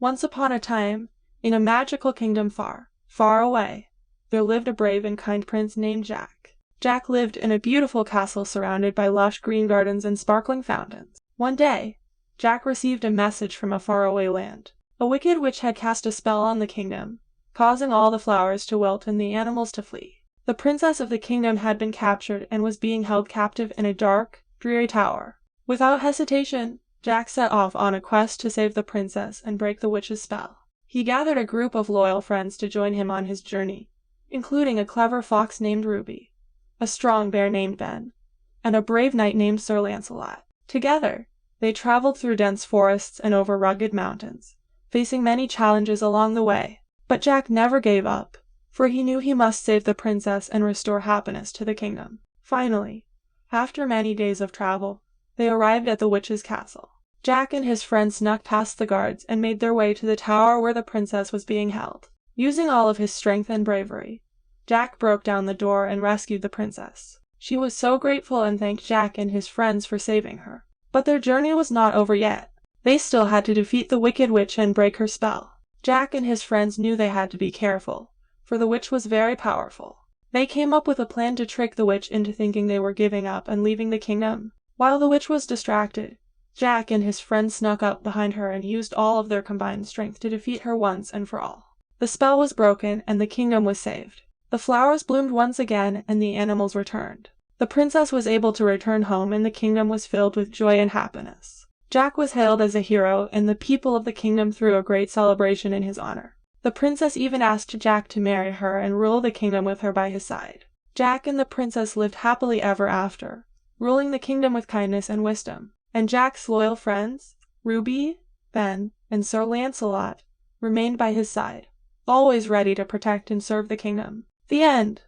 Once upon a time, in a magical kingdom far, far away, there lived a brave and kind prince named Jack. Jack lived in a beautiful castle surrounded by lush green gardens and sparkling fountains. One day, Jack received a message from a faraway land. A wicked witch had cast a spell on the kingdom, causing all the flowers to wilt and the animals to flee. The princess of the kingdom had been captured and was being held captive in a dark, dreary tower. Without hesitation, Jack set off on a quest to save the princess and break the witch's spell. He gathered a group of loyal friends to join him on his journey, including a clever fox named Ruby, a strong bear named Ben, and a brave knight named Sir Lancelot. Together, they traveled through dense forests and over rugged mountains, facing many challenges along the way. But Jack never gave up, for he knew he must save the princess and restore happiness to the kingdom. Finally, after many days of travel, they arrived at the witch's castle. Jack and his friends snuck past the guards and made their way to the tower where the princess was being held. Using all of his strength and bravery, Jack broke down the door and rescued the princess. She was so grateful and thanked Jack and his friends for saving her. But their journey was not over yet. They still had to defeat the wicked witch and break her spell. Jack and his friends knew they had to be careful, for the witch was very powerful. They came up with a plan to trick the witch into thinking they were giving up and leaving the kingdom. While the witch was distracted, Jack and his friends snuck up behind her and used all of their combined strength to defeat her once and for all. The spell was broken and the kingdom was saved. The flowers bloomed once again and the animals returned. The princess was able to return home and the kingdom was filled with joy and happiness. Jack was hailed as a hero and the people of the kingdom threw a great celebration in his honor. The princess even asked Jack to marry her and rule the kingdom with her by his side. Jack and the princess lived happily ever after, ruling the kingdom with kindness and wisdom. And Jack's loyal friends, Ruby, Ben, and Sir Lancelot, remained by his side, always ready to protect and serve the kingdom. The end.